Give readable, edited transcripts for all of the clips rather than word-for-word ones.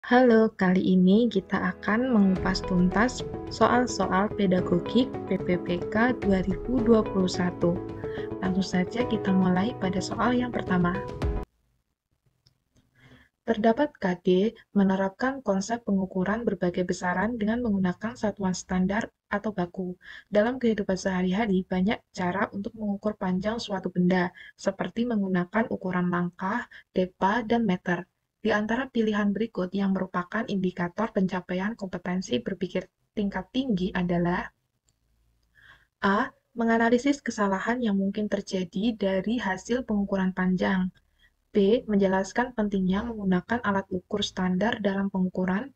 Halo, kali ini kita akan mengupas tuntas soal-soal pedagogik PPPK 2021. Langsung saja kita mulai pada soal yang pertama. Terdapat KD menerapkan konsep pengukuran berbagai besaran dengan menggunakan satuan standar atau baku. Dalam kehidupan sehari-hari, banyak cara untuk mengukur panjang suatu benda, seperti menggunakan ukuran langkah, depa, dan meter. Di antara pilihan berikut yang merupakan indikator pencapaian kompetensi berpikir tingkat tinggi adalah A. Menganalisis kesalahan yang mungkin terjadi dari hasil pengukuran panjang. B. Menjelaskan pentingnya menggunakan alat ukur standar dalam pengukuran.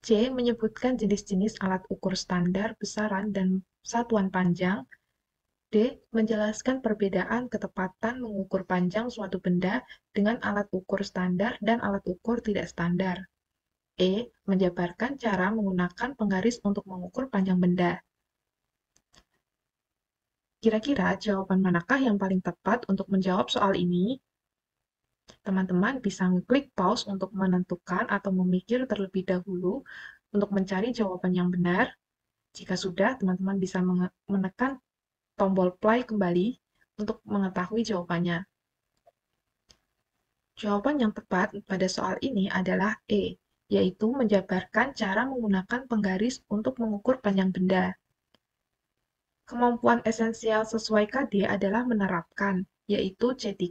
C. Menyebutkan jenis-jenis alat ukur standar, besaran, dan satuan panjang. D. Menjelaskan perbedaan ketepatan mengukur panjang suatu benda dengan alat ukur standar dan alat ukur tidak standar. E. Menjabarkan cara menggunakan penggaris untuk mengukur panjang benda. Kira-kira jawaban manakah yang paling tepat untuk menjawab soal ini? Teman-teman bisa ngeklik pause untuk menentukan atau memikir terlebih dahulu untuk mencari jawaban yang benar. Jika sudah, teman-teman bisa menekan tombol play kembali untuk mengetahui jawabannya. Jawaban yang tepat pada soal ini adalah E, yaitu menjabarkan cara menggunakan penggaris untuk mengukur panjang benda. Kemampuan esensial sesuai KD adalah menerapkan, yaitu C3.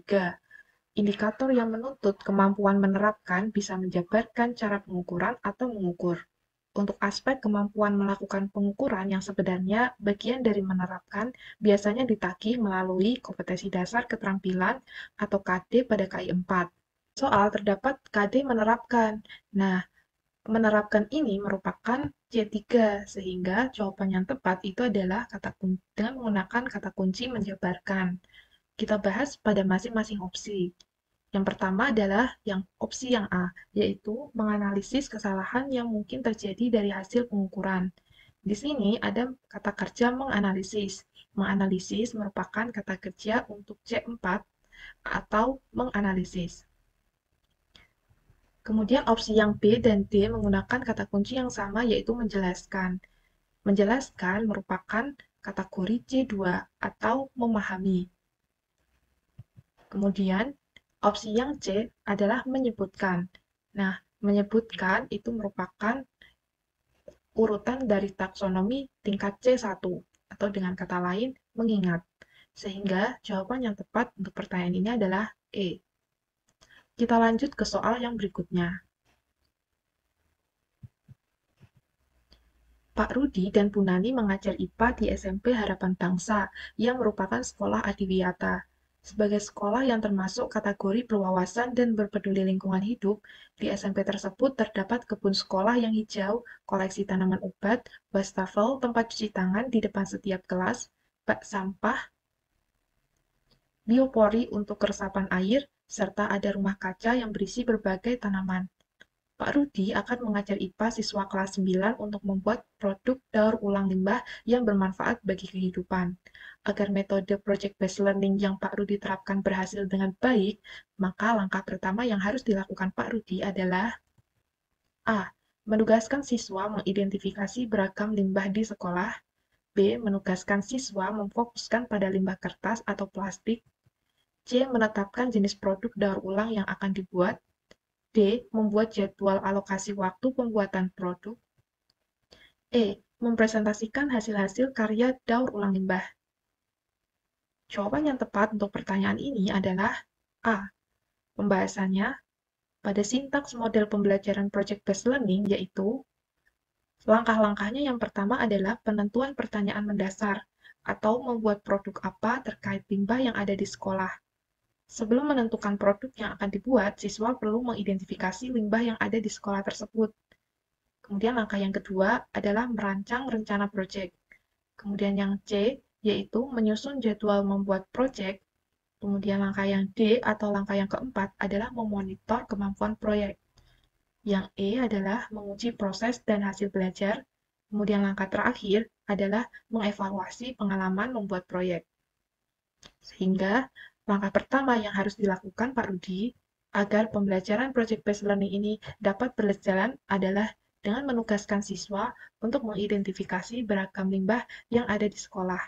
Indikator yang menuntut kemampuan menerapkan bisa menjabarkan cara pengukuran atau mengukur. Untuk aspek kemampuan melakukan pengukuran yang sebenarnya bagian dari menerapkan biasanya ditagih melalui kompetensi dasar keterampilan atau KD pada KI 4. Soal terdapat KD menerapkan. Nah, menerapkan ini merupakan C3, sehingga jawaban yang tepat itu adalah dengan menggunakan kata kunci menjabarkan. Kita bahas pada masing-masing opsi. Yang pertama adalah opsi yang A, yaitu menganalisis kesalahan yang mungkin terjadi dari hasil pengukuran. Di sini ada kata kerja menganalisis. Menganalisis merupakan kata kerja untuk C4 atau menganalisis. Kemudian opsi yang B dan D menggunakan kata kunci yang sama yaitu menjelaskan. Menjelaskan merupakan kategori C2 atau memahami. Kemudian opsi yang C adalah menyebutkan. Nah, menyebutkan itu merupakan urutan dari taksonomi tingkat C1 atau dengan kata lain mengingat. Sehingga jawaban yang tepat untuk pertanyaan ini adalah E. Kita lanjut ke soal yang berikutnya. Pak Rudi dan Bu Nani mengajar IPA di SMP Harapan Bangsa yang merupakan sekolah adiwiyata. Sebagai sekolah yang termasuk kategori berwawasan dan berpeduli lingkungan hidup, di SMP tersebut terdapat kebun sekolah yang hijau, koleksi tanaman obat, wastafel, tempat cuci tangan di depan setiap kelas, bak sampah, biopori untuk resapan air, serta ada rumah kaca yang berisi berbagai tanaman. Pak Rudi akan mengajar IPA siswa kelas 9 untuk membuat produk daur ulang limbah yang bermanfaat bagi kehidupan. Agar metode project-based learning yang Pak Rudi terapkan berhasil dengan baik, maka langkah pertama yang harus dilakukan Pak Rudi adalah A. Menugaskan siswa mengidentifikasi beragam limbah di sekolah. B. Menugaskan siswa memfokuskan pada limbah kertas atau plastik. C. Menetapkan jenis produk daur ulang yang akan dibuat. D. Membuat jadwal alokasi waktu pembuatan produk. E. Mempresentasikan hasil-hasil karya daur ulang limbah. Jawaban yang tepat untuk pertanyaan ini adalah A. Pembahasannya pada sintaks model pembelajaran project-based learning yaitu langkah-langkahnya yang pertama adalah penentuan pertanyaan mendasar atau membuat produk apa terkait limbah yang ada di sekolah. Sebelum menentukan produk yang akan dibuat, siswa perlu mengidentifikasi limbah yang ada di sekolah tersebut. Kemudian langkah yang kedua adalah merancang rencana proyek. Kemudian yang C, yaitu menyusun jadwal membuat proyek. Kemudian langkah yang D atau langkah yang keempat adalah memonitor kemampuan proyek. Yang E adalah menguji proses dan hasil belajar. Kemudian langkah terakhir adalah mengevaluasi pengalaman membuat proyek. Sehingga langkah pertama yang harus dilakukan Pak Rudi Agar pembelajaran project-based learning ini dapat berjalan adalah dengan menugaskan siswa untuk mengidentifikasi beragam limbah yang ada di sekolah,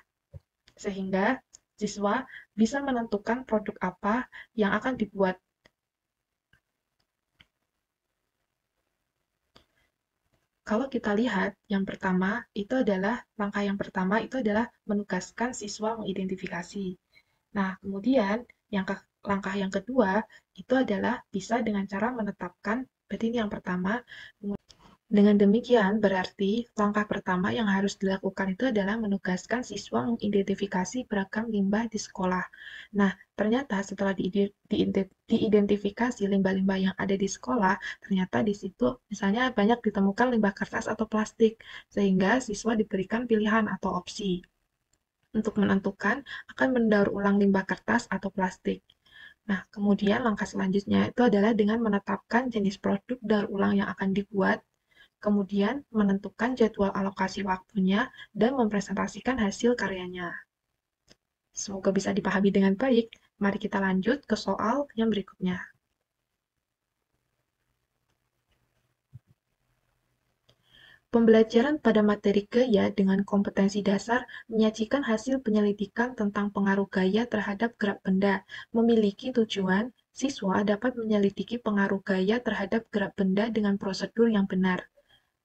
sehingga siswa bisa menentukan produk apa yang akan dibuat. Kalau kita lihat, langkah yang pertama itu adalah menugaskan siswa mengidentifikasi. Nah, kemudian langkah yang kedua itu adalah bisa dengan cara menetapkan, berarti ini yang pertama. Dengan demikian, berarti langkah pertama yang harus dilakukan itu adalah menugaskan siswa mengidentifikasi beragam limbah di sekolah. Nah, ternyata setelah diidentifikasi limbah-limbah yang ada di sekolah, ternyata di situ misalnya banyak ditemukan limbah kertas atau plastik, sehingga siswa diberikan pilihan atau opsi untuk menentukan akan mendaur ulang limbah kertas atau plastik. Nah, kemudian langkah selanjutnya itu adalah dengan menetapkan jenis produk daur ulang yang akan dibuat, kemudian menentukan jadwal alokasi waktunya, dan mempresentasikan hasil karyanya. Semoga bisa dipahami dengan baik. Mari kita lanjut ke soal yang berikutnya. Pembelajaran pada materi gaya dengan kompetensi dasar menyajikan hasil penyelidikan tentang pengaruh gaya terhadap gerak benda. Memiliki tujuan, siswa dapat menyelidiki pengaruh gaya terhadap gerak benda dengan prosedur yang benar.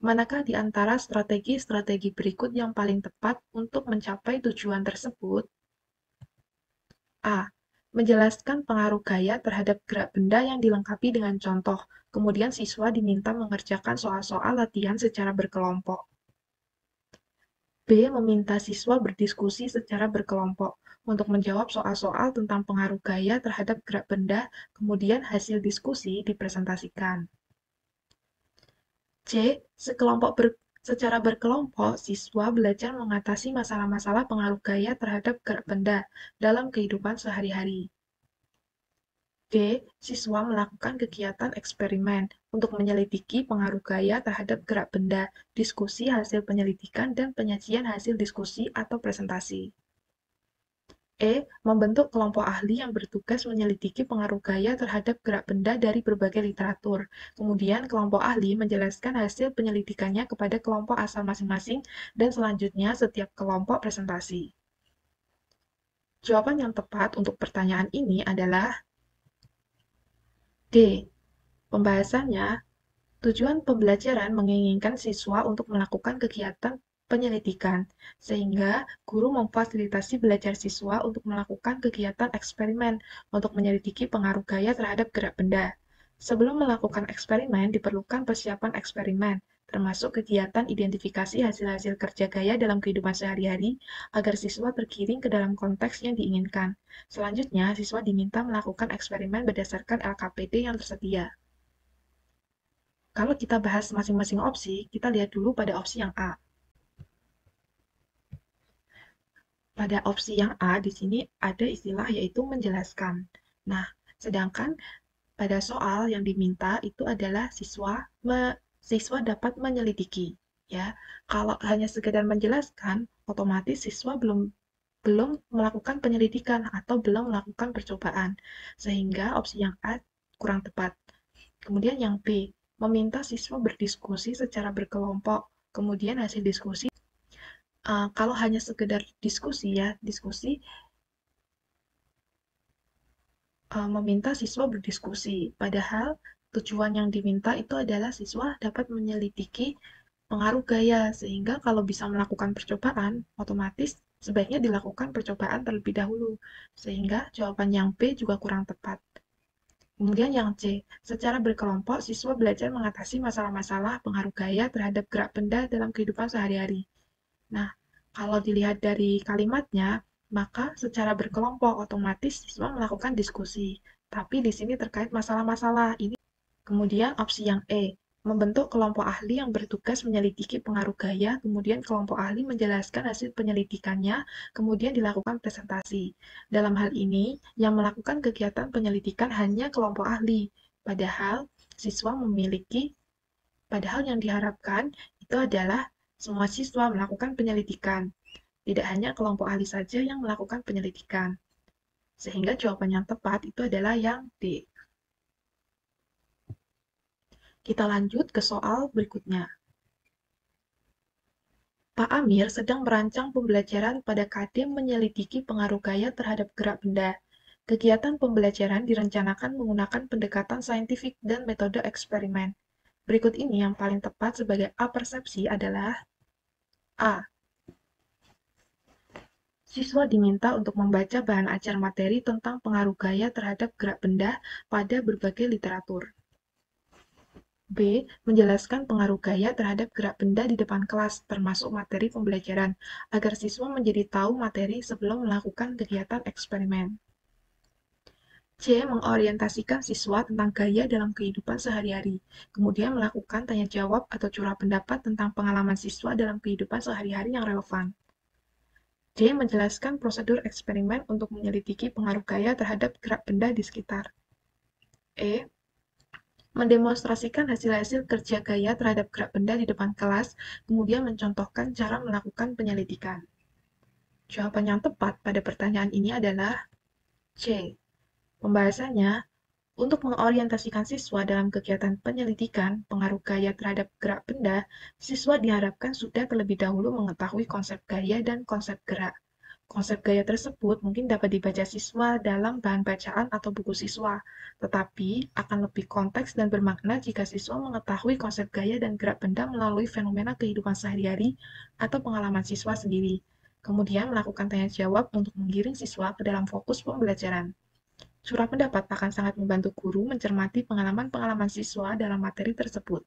Manakah di antara strategi-strategi berikut yang paling tepat untuk mencapai tujuan tersebut? A. Menjelaskan pengaruh gaya terhadap gerak benda yang dilengkapi dengan contoh. Kemudian siswa diminta mengerjakan soal-soal latihan secara berkelompok. B. Meminta siswa berdiskusi secara berkelompok untuk menjawab soal-soal tentang pengaruh gaya terhadap gerak benda, kemudian hasil diskusi dipresentasikan. C. Secara berkelompok, siswa belajar mengatasi masalah-masalah pengaruh gaya terhadap gerak benda dalam kehidupan sehari-hari. D. Siswa melakukan kegiatan eksperimen untuk menyelidiki pengaruh gaya terhadap gerak benda, diskusi hasil penyelidikan, dan penyajian hasil diskusi atau presentasi. E. Membentuk kelompok ahli yang bertugas menyelidiki pengaruh gaya terhadap gerak benda dari berbagai literatur. Kemudian, kelompok ahli menjelaskan hasil penyelidikannya kepada kelompok asal masing-masing, dan selanjutnya setiap kelompok presentasi. Jawaban yang tepat untuk pertanyaan ini adalah D. Pembahasannya, tujuan pembelajaran menginginkan siswa untuk melakukan kegiatan penyelidikan, sehingga guru memfasilitasi belajar siswa untuk melakukan kegiatan eksperimen untuk menyelidiki pengaruh gaya terhadap gerak benda. Sebelum melakukan eksperimen, diperlukan persiapan eksperimen, termasuk kegiatan identifikasi hasil-hasil kerja gaya dalam kehidupan sehari-hari agar siswa tergiring ke dalam konteks yang diinginkan. Selanjutnya, siswa diminta melakukan eksperimen berdasarkan LKPD yang tersedia. Kalau kita bahas masing-masing opsi, kita lihat dulu pada opsi yang A. Pada opsi yang A, di sini ada istilah yaitu menjelaskan. Nah, sedangkan pada soal yang diminta itu adalah siswa dapat menyelidiki. Ya, kalau hanya sekedar menjelaskan, otomatis siswa belum melakukan penyelidikan atau belum melakukan percobaan, sehingga opsi yang A kurang tepat. Kemudian yang B, meminta siswa berdiskusi secara berkelompok. Kemudian hasil diskusi, kalau hanya sekedar diskusi ya, meminta siswa berdiskusi. Padahal tujuan yang diminta itu adalah siswa dapat menyelidiki pengaruh gaya, sehingga kalau bisa melakukan percobaan, otomatis sebaiknya dilakukan percobaan terlebih dahulu, sehingga jawaban yang B juga kurang tepat. Kemudian yang C, secara berkelompok siswa belajar mengatasi masalah-masalah pengaruh gaya terhadap gerak benda dalam kehidupan sehari-hari. Nah, kalau dilihat dari kalimatnya, maka secara berkelompok otomatis siswa melakukan diskusi. Tapi di sini terkait masalah-masalah ini. Kemudian opsi yang E, membentuk kelompok ahli yang bertugas menyelidiki pengaruh gaya, kemudian kelompok ahli menjelaskan hasil penyelidikannya, kemudian dilakukan presentasi. Dalam hal ini, yang melakukan kegiatan penyelidikan hanya kelompok ahli, padahal yang diharapkan itu adalah semua siswa melakukan penyelidikan, tidak hanya kelompok ahli saja yang melakukan penyelidikan. Sehingga jawaban yang tepat itu adalah yang D. Kita lanjut ke soal berikutnya. Pak Amir sedang merancang pembelajaran pada Kadem menyelidiki pengaruh gaya terhadap gerak benda. Kegiatan pembelajaran direncanakan menggunakan pendekatan saintifik dan metode eksperimen. Berikut ini yang paling tepat sebagai A-persepsi adalah A. Siswa diminta untuk membaca bahan ajar materi tentang pengaruh gaya terhadap gerak benda pada berbagai literatur. B. Menjelaskan pengaruh gaya terhadap gerak benda di depan kelas, termasuk materi pembelajaran, agar siswa menjadi tahu materi sebelum melakukan kegiatan eksperimen. C. Mengorientasikan siswa tentang gaya dalam kehidupan sehari-hari, kemudian melakukan tanya jawab atau curah pendapat tentang pengalaman siswa dalam kehidupan sehari-hari yang relevan. D. Menjelaskan prosedur eksperimen untuk menyelidiki pengaruh gaya terhadap gerak benda di sekitar. E. Mendemonstrasikan hasil-hasil kerja gaya terhadap gerak benda di depan kelas, kemudian mencontohkan cara melakukan penyelidikan. Jawaban yang tepat pada pertanyaan ini adalah C. Pembahasannya, untuk mengorientasikan siswa dalam kegiatan penyelidikan pengaruh gaya terhadap gerak benda, siswa diharapkan sudah terlebih dahulu mengetahui konsep gaya dan konsep gerak. Konsep gaya tersebut mungkin dapat dibaca siswa dalam bahan bacaan atau buku siswa, tetapi akan lebih konteks dan bermakna jika siswa mengetahui konsep gaya dan gerak benda melalui fenomena kehidupan sehari-hari atau pengalaman siswa sendiri. Kemudian melakukan tanya jawab untuk menggiring siswa ke dalam fokus pembelajaran. Curah pendapat akan sangat membantu guru mencermati pengalaman-pengalaman siswa dalam materi tersebut.